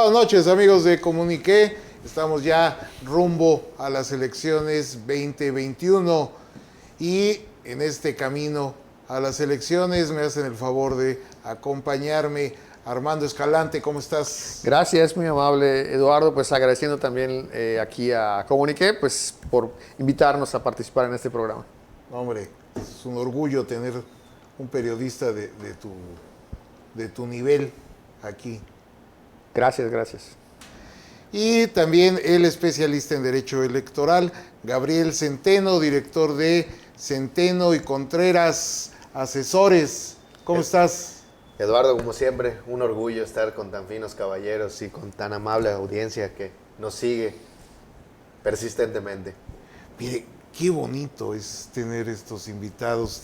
Buenas noches, amigos de Comuniqué. Estamos ya rumbo a las elecciones 2021 y en este camino a las elecciones me hacen el favor de acompañarme Armando Escalante. ¿Cómo estás? Gracias, muy amable Eduardo, pues agradeciendo también aquí a Comuniqué pues por invitarnos a participar en este programa. Hombre, es un orgullo tener un periodista de tu nivel aquí. Gracias. Y también el especialista en Derecho Electoral, Gabriel Centeno, director de Centeno y Contreras Asesores. ¿Cómo estás? Eduardo, como siempre, un orgullo estar con tan finos caballeros y con tan amable audiencia que nos sigue persistentemente. Mire, qué bonito es tener estos invitados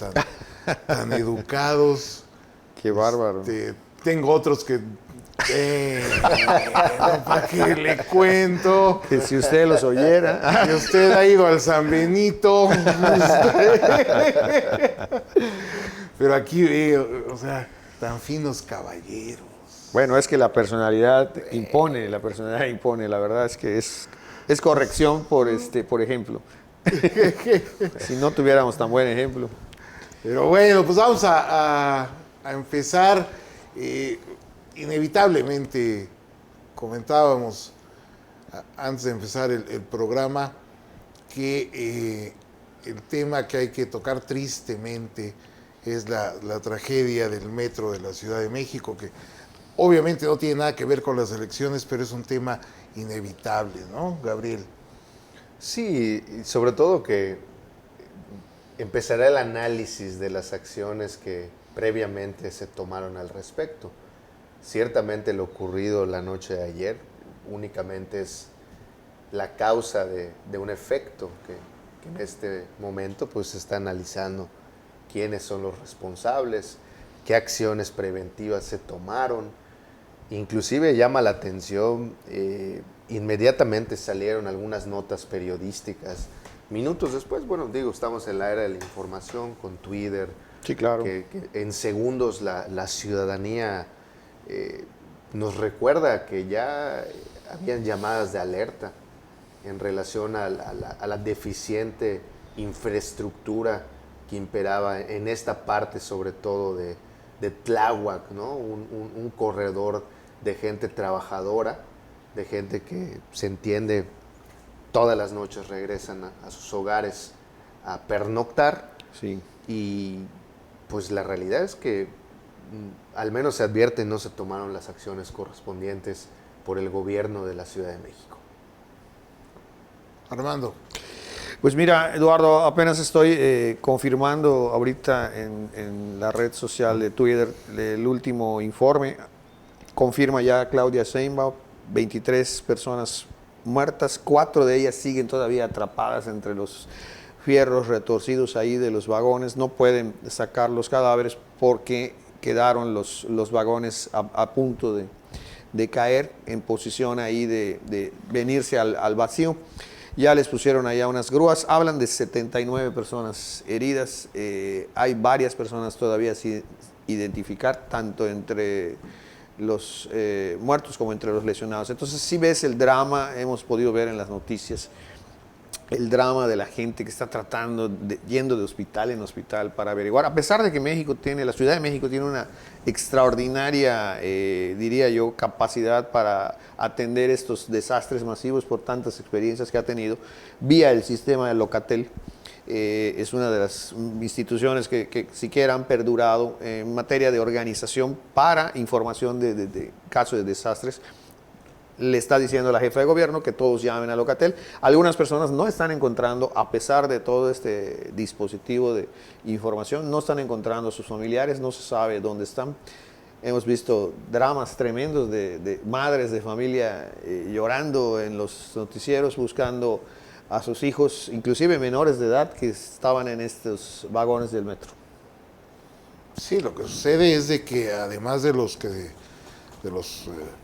tan educados. Qué bárbaro. Tengo otros que... ¿para qué le cuento? Que si usted los oyera. Que usted ha ido al San Benito. Pero aquí veo, o sea, tan finos caballeros. Bueno, es que la personalidad impone, la verdad es que es corrección por ejemplo. Si no tuviéramos tan buen ejemplo. Pero bueno, pues vamos a empezar. Inevitablemente, comentábamos antes de empezar el programa, que el tema que hay que tocar tristemente es la tragedia del metro de la Ciudad de México, que obviamente no tiene nada que ver con las elecciones, pero es un tema inevitable, ¿no, Gabriel? Sí, y sobre todo que empezará el análisis de las acciones que previamente se tomaron al respecto. Ciertamente lo ocurrido la noche de ayer únicamente es la causa de un efecto que en este momento pues se está analizando quiénes son los responsables, qué acciones preventivas se tomaron. Inclusive llama la atención, inmediatamente salieron algunas notas periodísticas. Minutos después, bueno, estamos en la era de la información con Twitter. Sí, claro. Que en segundos la ciudadanía nos recuerda que ya habían llamadas de alerta en relación a la deficiente infraestructura que imperaba en esta parte, sobre todo de Tláhuac, ¿no? Un corredor de gente trabajadora, de gente que se entiende todas las noches regresan a sus hogares a pernoctar. Sí. Y pues la realidad es que al menos se advierte no se tomaron las acciones correspondientes por el gobierno de la Ciudad de México. Armando. Pues mira, Eduardo, apenas estoy confirmando ahorita en la red social de Twitter el último informe. Confirma ya Claudia Sheinbaum, 23 personas muertas, 4 de ellas siguen todavía atrapadas entre los fierros retorcidos ahí de los vagones. No pueden sacar los cadáveres porque quedaron los vagones a punto de caer en posición ahí de venirse al vacío. Ya les pusieron allá unas grúas, hablan de 79 personas heridas, hay varias personas todavía sin identificar, tanto entre los muertos como entre los lesionados. Entonces si ves el drama, hemos podido ver en las noticias, el drama de la gente que está tratando, yendo de hospital en hospital para averiguar, a pesar de que la Ciudad de México tiene una extraordinaria, diría yo, capacidad para atender estos desastres masivos por tantas experiencias que ha tenido, vía el sistema de Locatel. Es una de las instituciones que siquiera han perdurado en materia de organización para información de casos de desastres. Le está diciendo la jefa de gobierno que todos llamen a Locatel. Algunas personas no están encontrando, a pesar de todo este dispositivo de información, no están encontrando a sus familiares, no se sabe dónde están. Hemos visto dramas tremendos de madres de familia llorando en los noticieros, buscando a sus hijos, inclusive menores de edad, que estaban en estos vagones del metro. Sí, lo que sucede es de que además de los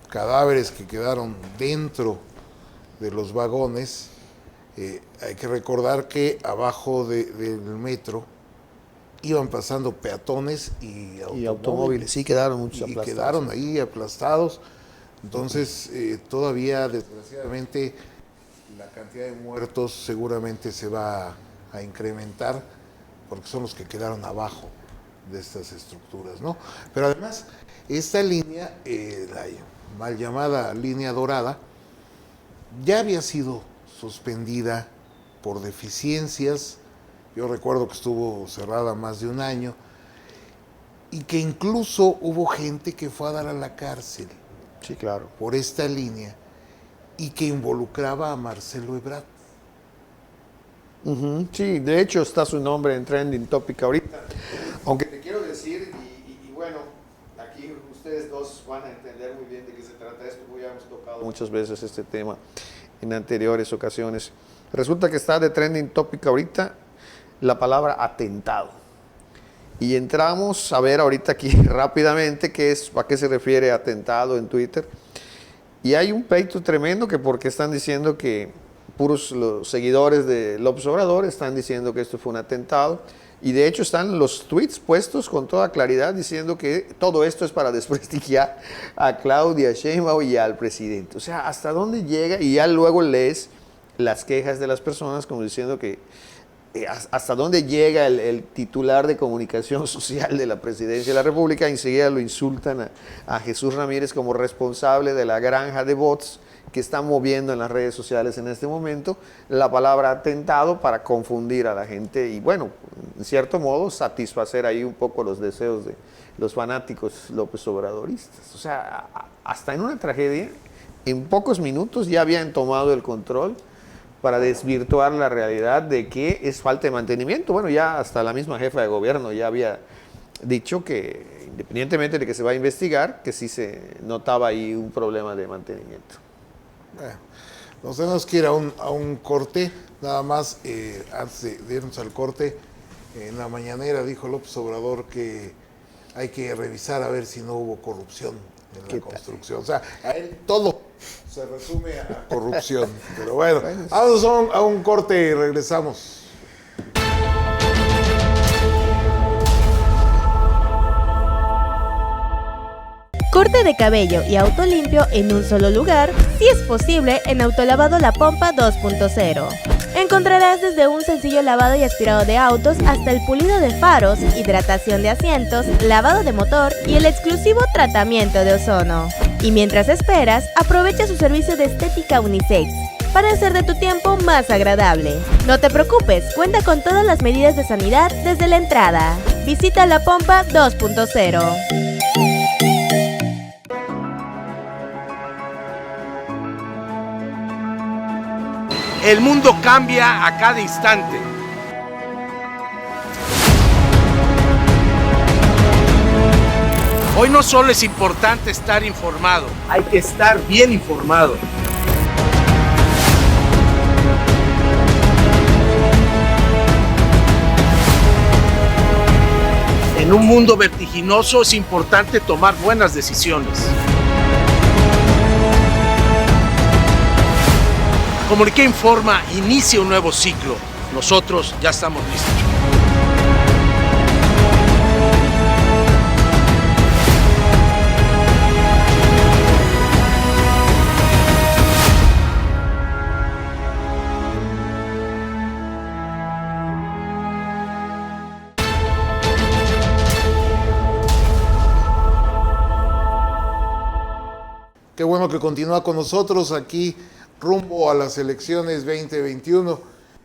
cadáveres que quedaron dentro de los vagones, hay que recordar que abajo del metro iban pasando peatones y automóviles. Sí, quedaron muchos y aplastados. quedaron ahí aplastados. Entonces, todavía, desgraciadamente, la cantidad de muertos seguramente se va a incrementar porque son los que quedaron abajo de estas estructuras, ¿no? Pero además, esta línea, la mal llamada línea dorada, ya había sido suspendida por deficiencias. Yo recuerdo que estuvo cerrada más de un año y que incluso hubo gente que fue a dar a la cárcel Sí, claro. por esta línea y que involucraba a Marcelo Ebrard. Ujú, sí, de hecho está su nombre en Trending Topic ahorita. Aunque te quiero decir, y bueno, aquí ustedes dos van a entender muy bien de qué se trata esto, porque ya hemos tocado muchas veces este tema en anteriores ocasiones. Resulta que está de Trending Topic ahorita la palabra atentado. Y entramos a ver ahorita aquí rápidamente a qué se refiere atentado en Twitter. Y hay un pleito tremendo que porque están diciendo que puros los seguidores de López Obrador están diciendo que esto fue un atentado. Y de hecho están los tweets puestos con toda claridad diciendo que todo esto es para desprestigiar a Claudia Sheinbaum y al presidente. O sea, ¿hasta dónde llega? Y ya luego lees las quejas de las personas como diciendo que hasta dónde llega el titular de comunicación social de la presidencia de la República. Enseguida lo insultan a Jesús Ramírez como responsable de la granja de bots que están moviendo en las redes sociales en este momento la palabra atentado para confundir a la gente y bueno, en cierto modo satisfacer ahí un poco los deseos de los fanáticos López Obradoristas. O sea, hasta en una tragedia, en pocos minutos ya habían tomado el control para desvirtuar la realidad de que es falta de mantenimiento. Bueno, ya hasta la misma jefa de gobierno ya había dicho que, independientemente de que se va a investigar, que sí se notaba ahí un problema de mantenimiento. Bueno, nos tenemos que ir a un corte, nada más, antes de irnos al corte, en la mañanera dijo López Obrador que hay que revisar a ver si no hubo corrupción en la construcción. O sea, a él todo se resume a corrupción. Pero bueno, vamos a un corte y regresamos. Corte de cabello y auto limpio en un solo lugar, si es posible en Autolavado La Pompa 2.0. Encontrarás desde un sencillo lavado y aspirado de autos hasta el pulido de faros, hidratación de asientos, lavado de motor y el exclusivo tratamiento de ozono. Y mientras esperas, aprovecha su servicio de estética unisex para hacer de tu tiempo más agradable. No te preocupes, cuenta con todas las medidas de sanidad desde la entrada. Visita La Pompa 2.0. El mundo cambia a cada instante. Hoy no solo es importante estar informado, hay que estar bien informado. En un mundo vertiginoso es importante tomar buenas decisiones. Comuniqué Informa inicia un nuevo ciclo. Nosotros ya estamos listos. Qué bueno que continúa con nosotros aquí rumbo a las elecciones 2021.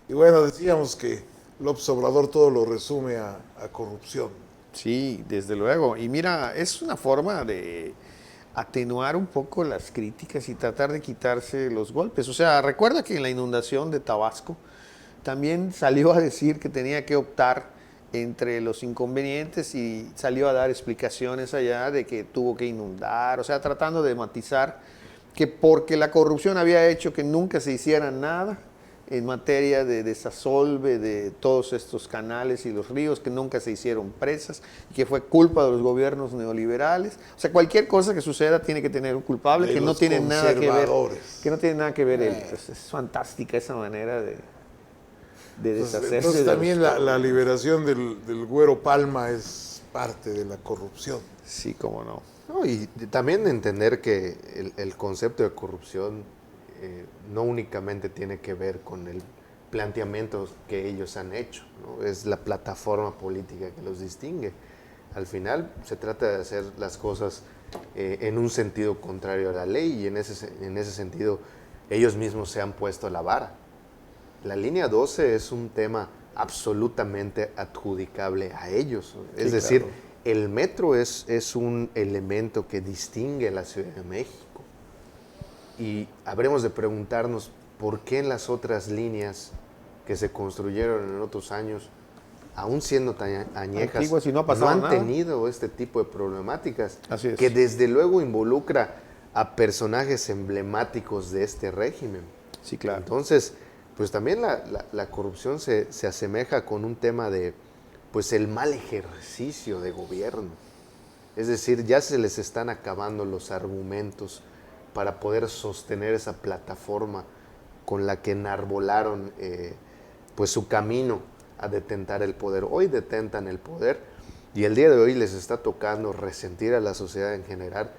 Y bueno, decíamos que López Obrador todo lo resume a corrupción. Sí, desde luego. Y mira, es una forma de atenuar un poco las críticas y tratar de quitarse los golpes. O sea, recuerda que en la inundación de Tabasco también salió a decir que tenía que optar entre los inconvenientes y salió a dar explicaciones allá de que tuvo que inundar, o sea, tratando de matizar que porque la corrupción había hecho que nunca se hiciera nada en materia de desasolve de todos estos canales y los ríos, que nunca se hicieron presas, y que fue culpa de los gobiernos neoliberales. O sea, cualquier cosa que suceda tiene que tener un culpable De que no los tiene nada que ver. conservadores. Que no tiene nada que ver él. Pues es fantástica esa manera de deshacerse. Entonces de también los... la liberación del Güero Palma es parte de la corrupción. Sí, cómo no. No, y también entender que el concepto de corrupción no únicamente tiene que ver con el planteamiento que ellos han hecho, ¿no? Es la plataforma política que los distingue. Al final se trata de hacer las cosas en un sentido contrario a la ley, y en ese sentido ellos mismos se han puesto la vara. La línea 12 es un tema absolutamente adjudicable a ellos. Es decir, claro. El metro es un elemento que distingue la Ciudad de México. Y habremos de preguntarnos por qué en las otras líneas que se construyeron en otros años, aún siendo tan añejas, Antiguas y no ha no pasado han nada. tenido este tipo de problemáticas. Así es. Que desde luego involucra a personajes emblemáticos de este régimen. Sí, claro. Entonces, pues también la corrupción se asemeja con un tema de, pues, el mal ejercicio de gobierno. Es decir, ya se les están acabando los argumentos para poder sostener esa plataforma con la que enarbolaron pues su camino a detentar el poder. Hoy detentan el poder y el día de hoy les está tocando resentir a la sociedad en general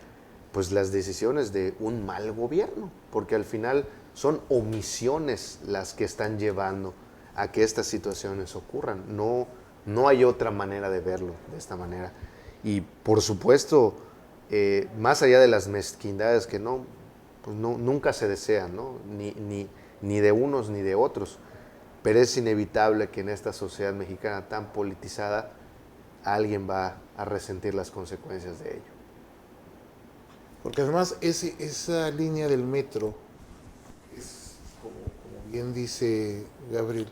pues las decisiones de un mal gobierno, porque al final son omisiones las que están llevando a que estas situaciones ocurran. No hay otra manera de verlo de esta manera. Y por supuesto, más allá de las mezquindades que nunca se desean, ¿no? Ni de unos ni de otros, pero es inevitable que en esta sociedad mexicana tan politizada alguien va a resentir las consecuencias de ello. Porque además esa línea del metro es, como bien dice Gabriel,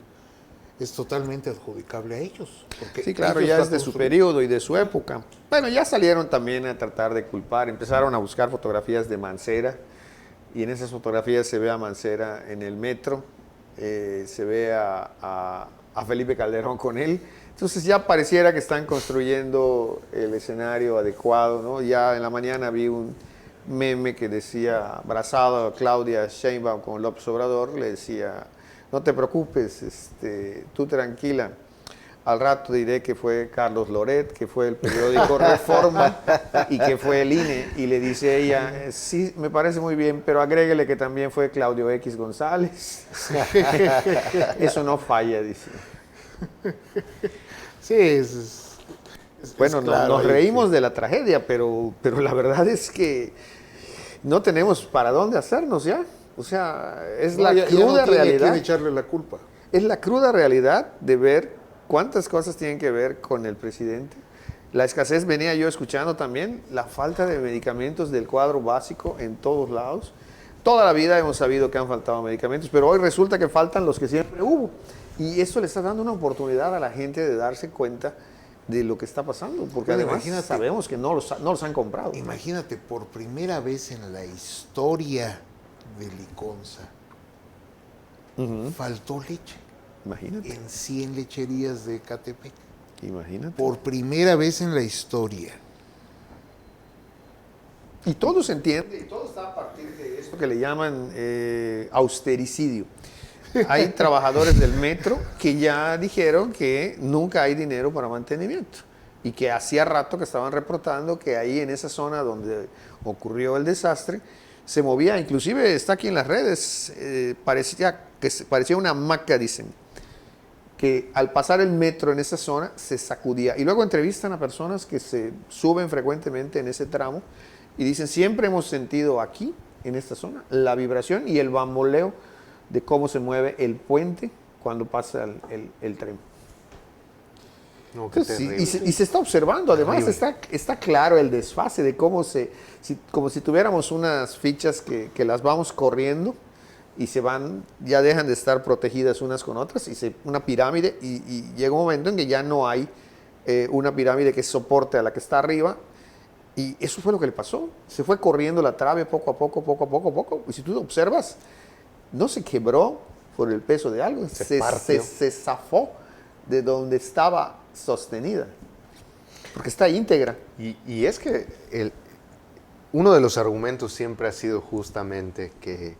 es totalmente adjudicable a ellos. Porque Sí, claro, ellos ya la es de su construyeron. periodo y de su época. Bueno, ya salieron también a tratar de culpar, empezaron a buscar fotografías de Mancera, y en esas fotografías se ve a Mancera en el metro, se ve a Felipe Calderón con él. Entonces ya pareciera que están construyendo el escenario adecuado, ¿no? Ya en la mañana vi un meme que decía, abrazado a Claudia Sheinbaum con López Obrador, le decía, no te preocupes, tú tranquila, al rato diré que fue Carlos Loret, que fue el periódico Reforma y que fue el INE. Y le dice ella, sí, me parece muy bien, pero agréguele que también fue Claudio X González. Eso no falla, dice. Sí, es Bueno, claro, nos ahí reímos que- de la tragedia, pero la verdad es que no tenemos para dónde hacernos ya. O sea, es No, la ya no cruda tiene a realidad. quién echarle la culpa. Es la cruda realidad de ver cuántas cosas tienen que ver con el presidente. La escasez, venía yo escuchando también, la falta de medicamentos del cuadro básico en todos lados. Toda la vida hemos sabido que han faltado medicamentos, pero hoy resulta que faltan los que siempre hubo. Y eso le está dando una oportunidad a la gente de darse cuenta de lo que está pasando, porque Bueno, además imagínate. sabemos que no los han comprado. Imagínate, por primera vez en la historia de Liconza, faltó leche Imagínate, en 100 lecherías de Ecatepec. imagínate. Por primera vez en la historia. Y todo se entiende, y todo está a partir de esto que le llaman austericidio. Hay trabajadores del metro que ya dijeron que nunca hay dinero para mantenimiento y que hacía rato que estaban reportando que ahí en esa zona donde ocurrió el desastre se movía, inclusive está aquí en las redes, parecía una hamaca, dicen, que al pasar el metro en esa zona se sacudía. Y luego entrevistan a personas que se suben frecuentemente en ese tramo y dicen, siempre hemos sentido aquí, en esta zona, la vibración y el bamboleo de cómo se mueve el puente cuando pasa el tren. No, qué Entonces, terrible. y se está observando, además Terrible. está claro el desfase de cómo como si tuviéramos unas fichas que las vamos corriendo y ya dejan de estar protegidas unas con otras, una pirámide, y llega un momento en que ya no hay una pirámide que soporte a la que está arriba, y eso fue lo que le pasó. Se fue corriendo la trave poco a poco, y si tú observas, no se quebró por el peso de algo, se zafó de donde estaba sostenida, porque está íntegra. Y es que uno de los argumentos siempre ha sido justamente que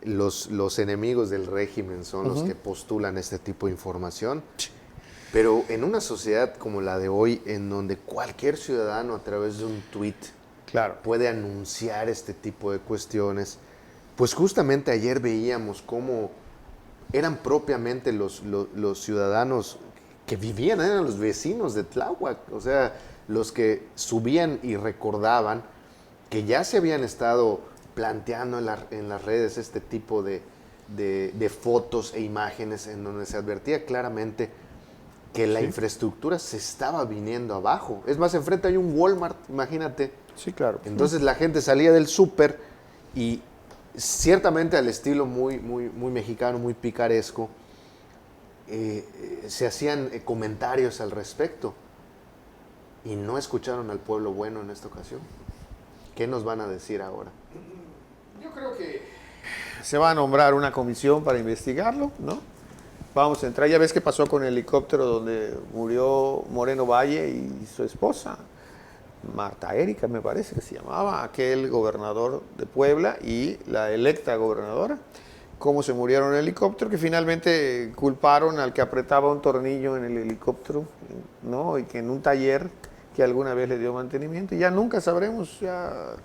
los enemigos del régimen son los que postulan este tipo de información. Pero en una sociedad como la de hoy, en donde cualquier ciudadano a través de un tuit Claro. puede anunciar este tipo de cuestiones. Pues justamente ayer veíamos cómo eran propiamente los ciudadanos que vivían, eran los vecinos de Tláhuac, o sea, los que subían y recordaban que ya se habían estado planteando en las redes este tipo de fotos e imágenes en donde se advertía claramente que la infraestructura se estaba viniendo abajo. Es más, enfrente hay un Walmart, imagínate. Sí, claro. Entonces la gente salía del súper y ciertamente al estilo muy mexicano, muy picaresco, se hacían comentarios al respecto y no escucharon al pueblo bueno en esta ocasión. ¿Qué nos van a decir ahora? Yo creo que se va a nombrar una comisión para investigarlo, ¿no? Vamos a entrar, ya ves qué pasó con el helicóptero donde murió Moreno Valle y su esposa, Marta Erika, me parece que se llamaba, aquel gobernador de Puebla y la electa gobernadora, cómo se murieron en el helicóptero, que finalmente culparon al que apretaba un tornillo en el helicóptero, ¿no? Y que en un taller que alguna vez le dio mantenimiento, y ya nunca sabremos, ya,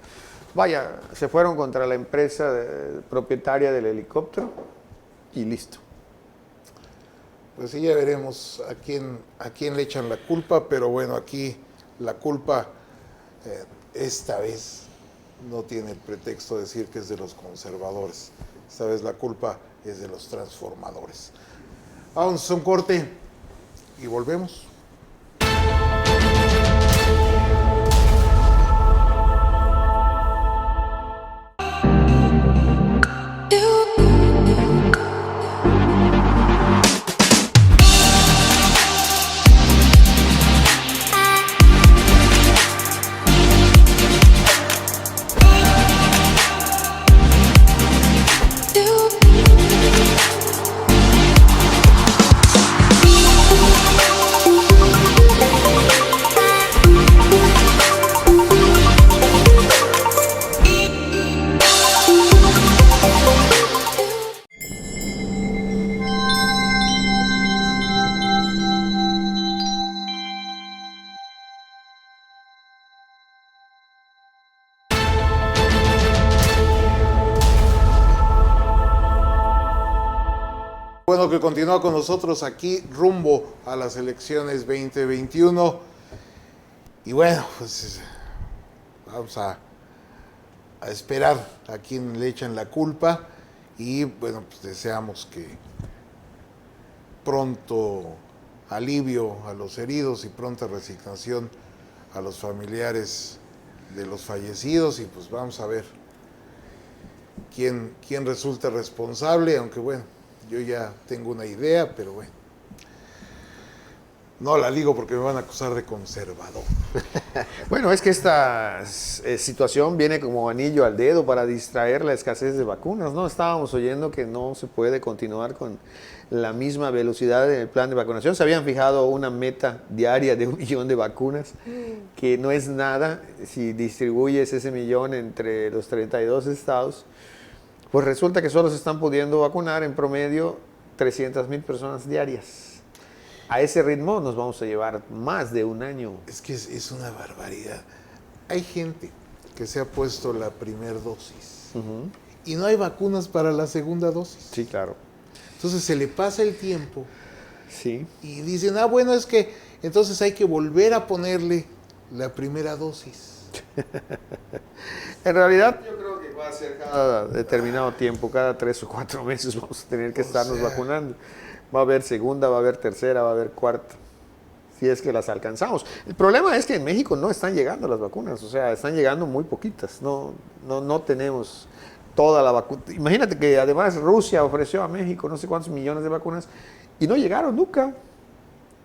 vaya, se fueron contra la empresa propietaria del helicóptero y listo. Pues sí, ya veremos a quién le echan la culpa, pero bueno, aquí la culpa esta vez no tiene el pretexto de decir que es de los conservadores. Esta vez la culpa es de los transformadores. Vamos a un corte y volvemos. Bueno, que continúa con nosotros aquí rumbo a las elecciones 2021. Y bueno, pues vamos a esperar a quién le echan la culpa. Y bueno, pues deseamos que pronto alivio a los heridos y pronta resignación a los familiares de los fallecidos. Y pues vamos a ver quién resulta responsable, aunque bueno, yo ya tengo una idea, pero bueno. No la digo porque me van a acusar de conservador. Bueno, es que esta situación viene como anillo al dedo para distraer la escasez de vacunas, ¿no? Estábamos oyendo que no se puede continuar con la misma velocidad en el plan de vacunación. Se habían fijado una meta diaria de 1 millón de vacunas, que no es nada si distribuyes ese millón entre los 32 estados. Pues resulta que solo se están pudiendo vacunar en promedio 300,000 personas diarias. A ese ritmo nos vamos a llevar más de un año. Es que es una barbaridad. Hay gente que se ha puesto la primera dosis y no hay vacunas para la segunda dosis. Sí, claro. Entonces se le pasa el tiempo Sí. y dicen, bueno, es que entonces hay que volver a ponerle la primera dosis. En realidad, yo creo que va a ser cada determinado tiempo, cada 3 o 4 meses vamos a tener que estarnos vacunando. Va a haber segunda, va a haber tercera, va a haber cuarta, si es que las alcanzamos. El problema es que en México no están llegando las vacunas, o sea, están llegando muy poquitas, no tenemos toda la vacuna. Imagínate que además Rusia ofreció a México no sé cuántos millones de vacunas y no llegaron nunca,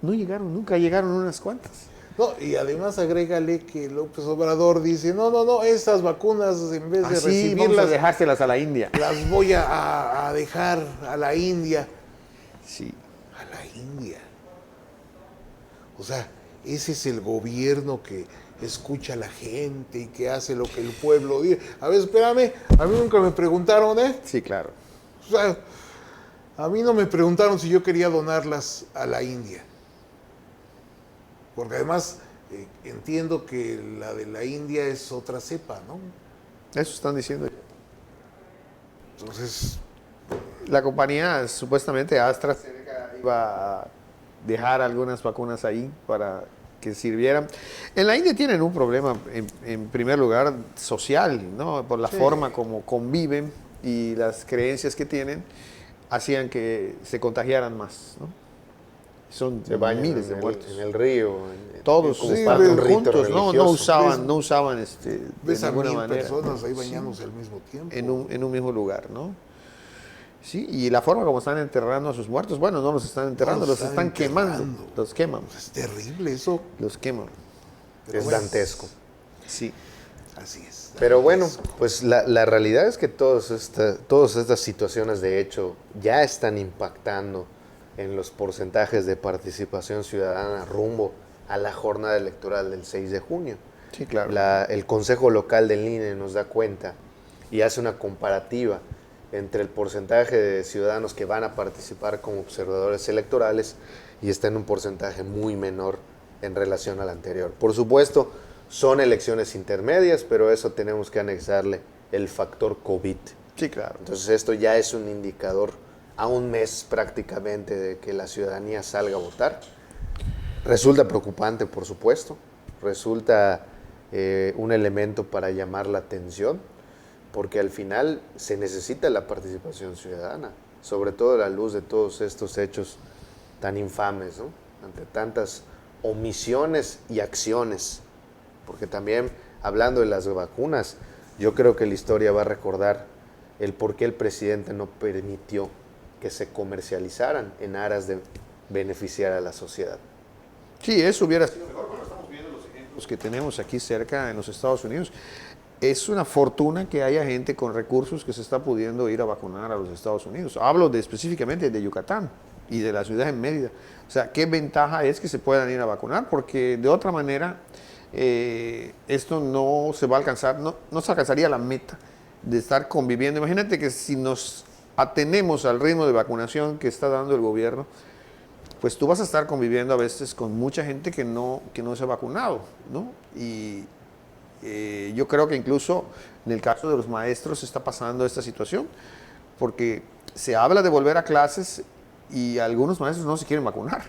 llegaron unas cuantas. No, y además agrégale que López Obrador dice, no, estas vacunas en vez de recibirlas, vamos a dejárselas a la India. Las voy a dejar a la India. Sí. A la India. O sea, ese es el gobierno que escucha a la gente y que hace lo que el pueblo dice. A ver, espérame, a mí nunca me preguntaron, ¿eh? Sí, claro. O sea, a mí no me preguntaron si yo quería donarlas a la India. Porque además Entiendo que la de la India es otra cepa, ¿no? Eso están diciendo. Entonces, La compañía, supuestamente AstraZeneca, iba a dejar algunas vacunas ahí para que sirvieran. En la India tienen un problema, en primer lugar, social, ¿no? Por la forma como conviven y las creencias que tienen, hacían que se contagiaran más, ¿no? Son Se bañan miles de en muertos. el río. Todos como sí, parte de un rito juntos, no religioso. no usaban de ves a ninguna 1000 manera. personas ahí bañándose al mismo tiempo. En un mismo lugar, ¿no? Sí, y la forma como están enterrando a sus muertos, bueno, no los están enterrando, los están quemando, enterrando. los queman, Es terrible eso. los queman. Pero Es bueno, dantesco. Sí. Así es. Pero bueno, pues la realidad es que todas estas situaciones de hecho ya están impactando en los porcentajes de participación ciudadana rumbo a la jornada electoral del 6 de junio. Sí, claro. El Consejo Local del INE nos da cuenta y hace una comparativa entre el porcentaje de ciudadanos que van a participar como observadores electorales y está en un porcentaje muy menor en relación al anterior. Por supuesto, son elecciones intermedias, pero eso tenemos que anexarle el factor COVID. Sí, claro. Entonces esto ya es un indicador a un mes prácticamente de que la ciudadanía salga a votar. Resulta preocupante, por supuesto. Resulta un elemento para llamar la atención, porque al final se necesita la participación ciudadana, sobre todo a la luz de todos estos hechos tan infames, ¿no? Ante tantas omisiones y acciones. Porque también, hablando de las vacunas, yo creo que la historia va a recordar el por qué el presidente no permitió que se comercializaran en aras de beneficiar a la sociedad. Sí, eso hubiera sido mejor. Bueno, estamos viendo los ejemplos que tenemos aquí cerca en los Estados Unidos. Es una fortuna que haya gente con recursos que se está pudiendo ir a vacunar a los Estados Unidos. Hablo específicamente de Yucatán y de la ciudad de Mérida. O sea, ¿qué ventaja es que se puedan ir a vacunar? Porque de otra manera, esto no se va a alcanzar, no se alcanzaría la meta de estar conviviendo. Imagínate que si nos atenemos al ritmo de vacunación que está dando el gobierno, pues tú vas a estar conviviendo a veces con mucha gente que no se ha vacunado, ¿no? Y yo creo que incluso en el caso de los maestros está pasando esta situación, porque se habla de volver a clases y algunos maestros no se quieren vacunar.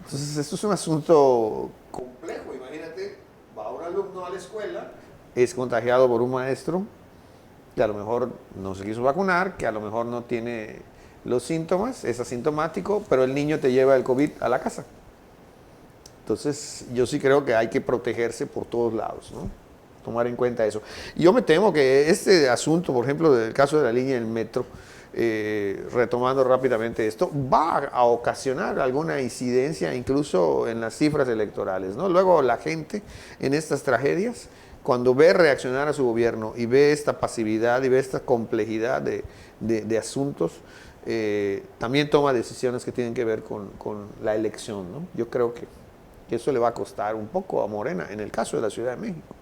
Entonces esto es un asunto complejo. Imagínate, va un alumno a la escuela, es contagiado por un maestro que a lo mejor no se quiso vacunar, que a lo mejor no tiene los síntomas, es asintomático, pero el niño te lleva el COVID a la casa. Entonces, yo sí creo que hay que protegerse por todos lados, ¿no? Tomar en cuenta eso. Y yo me temo que este asunto, por ejemplo, del caso de la línea del metro, retomando rápidamente esto, va a ocasionar alguna incidencia incluso en las cifras electorales, ¿no? Luego la gente en estas tragedias, cuando ve reaccionar a su gobierno y ve esta pasividad y ve esta complejidad de asuntos, también toma decisiones que tienen que ver con la elección, ¿no? Yo creo que eso le va a costar un poco a Morena, en el caso de la Ciudad de México,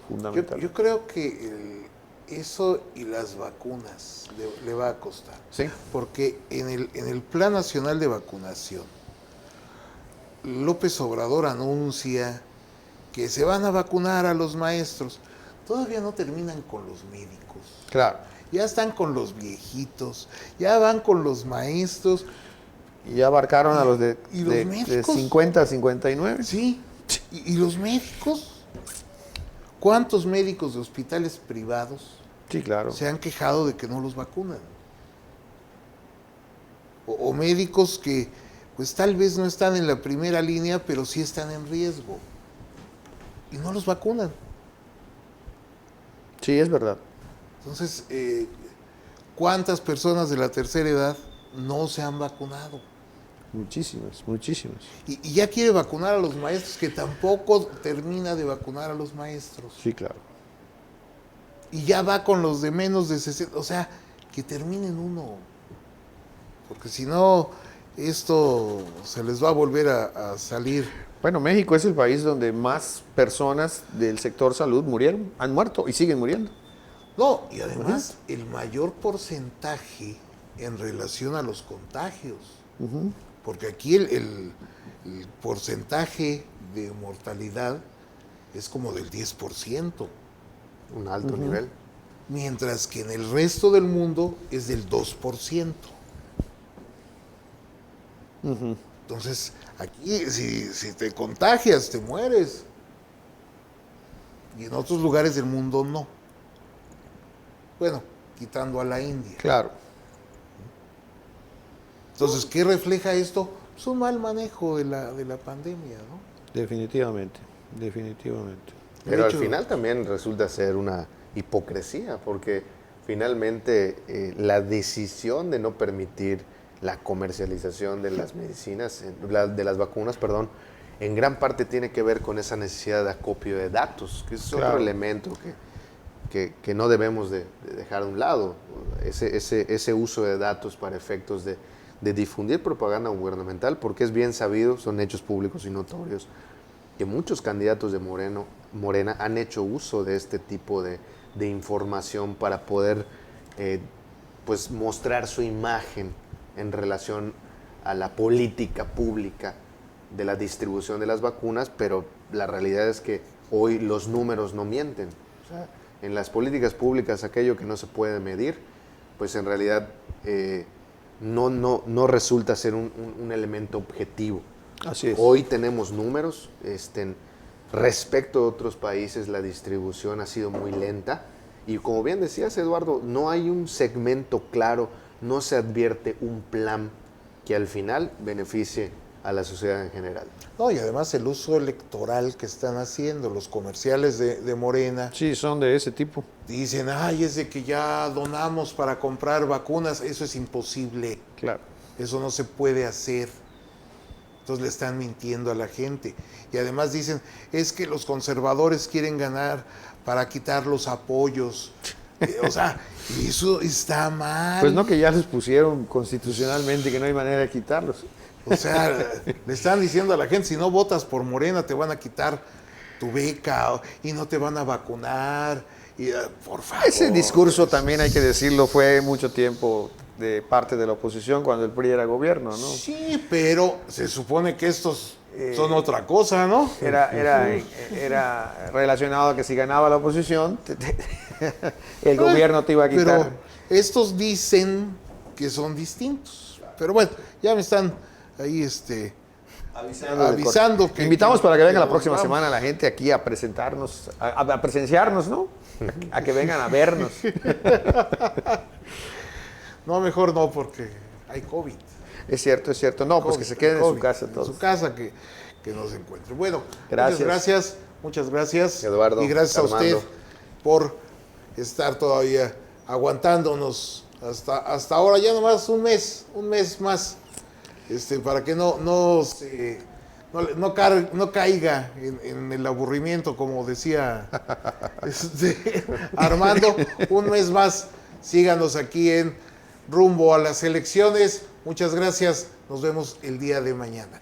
fundamentalmente. Yo creo que eso y las vacunas le va a costar. Sí. Porque en el Plan Nacional de Vacunación, López Obrador anuncia que se van a vacunar a los maestros. Todavía no terminan con los médicos. Claro. Ya están con los viejitos, ya van con los maestros. Y ya abarcaron a los de los médicos? 50 a 59. Sí. ¿Y los médicos? ¿Cuántos médicos de hospitales privados Sí, claro. se han quejado de que no los vacunan? O médicos que pues tal vez no están en la primera línea, pero sí están en riesgo. Y no los vacunan. Sí, es verdad. Entonces, ¿cuántas personas de la tercera edad no se han vacunado? Muchísimas, muchísimas. Y ya quiere vacunar a los maestros, que tampoco termina de vacunar a los maestros. Sí, claro. Y ya va con los de menos de 60. O sea, que terminen uno. Porque si no, esto se les va a volver a salir. Bueno, México es el país donde más personas del sector salud han muerto y siguen muriendo. No, y además el mayor porcentaje en relación a los contagios. Porque aquí el porcentaje de mortalidad es como del 10%, Un alto nivel. mientras que en el resto del mundo es del 2%. Entonces, aquí si te contagias, te mueres. Y en otros lugares del mundo no. Bueno, quitando a la India. Claro. Entonces, ¿qué refleja esto? Pues un mal manejo de la pandemia, ¿no? Definitivamente, definitivamente. Pero De al hecho, final también resulta ser una hipocresía, porque finalmente la decisión de no permitir la comercialización de las medicinas, de las vacunas, perdón, en gran parte tiene que ver con esa necesidad de acopio de datos, que es Claro. otro elemento que no debemos de dejar a un lado. Ese uso de datos para efectos de difundir propaganda gubernamental, porque es bien sabido, son hechos públicos y notorios, que muchos candidatos de Morena han hecho uso de este tipo de información para poder pues mostrar su imagen en relación a la política pública de la distribución de las vacunas, pero la realidad es que hoy los números no mienten. O sea, en las políticas públicas aquello que no se puede medir, pues en realidad no resulta ser un elemento objetivo. Así es. Hoy tenemos números, respecto a otros países la distribución ha sido muy lenta y como bien decías, Eduardo, no hay un segmento claro, no se advierte un plan que al final beneficie a la sociedad en general. no, y además el uso electoral que están haciendo los comerciales de Morena. Sí, son de ese tipo. Dicen, ay, es de que ya donamos para comprar vacunas. Eso es imposible. Claro. Eso no se puede hacer. Entonces le están mintiendo a la gente. Y además dicen, es que los conservadores quieren ganar para quitar los apoyos. O sea, eso está mal. Pues no, que ya les pusieron constitucionalmente que no hay manera de quitarlos. O sea, le están diciendo a la gente, si no votas por Morena te van a quitar tu beca y no te van a vacunar. Y, por favor. Ese discurso también, hay que decirlo, fue mucho tiempo de parte de la oposición cuando el PRI era gobierno, ¿no? Sí, pero se supone que estos son otra cosa, ¿no? Era relacionado a que si ganaba la oposición, el gobierno te iba a quitar. Pero estos dicen que son distintos. Pero bueno, ya me están ahí avisando que... Invitamos para que venga la nos próxima vamos. semana la gente aquí a presentarnos, a presenciarnos, ¿no? A que vengan a vernos. No, mejor no, porque hay COVID. Es cierto, es cierto. No, pues que se queden en su casa todos. En su casa, que nos encuentren. Bueno, Gracias. muchas gracias. Eduardo, Y gracias Armando. a usted por estar todavía aguantándonos hasta ahora. Ya nomás un mes más, para que no caiga en el aburrimiento, como decía Armando. Un mes más, síganos aquí en Rumbo a las Elecciones. Muchas gracias, nos vemos el día de mañana.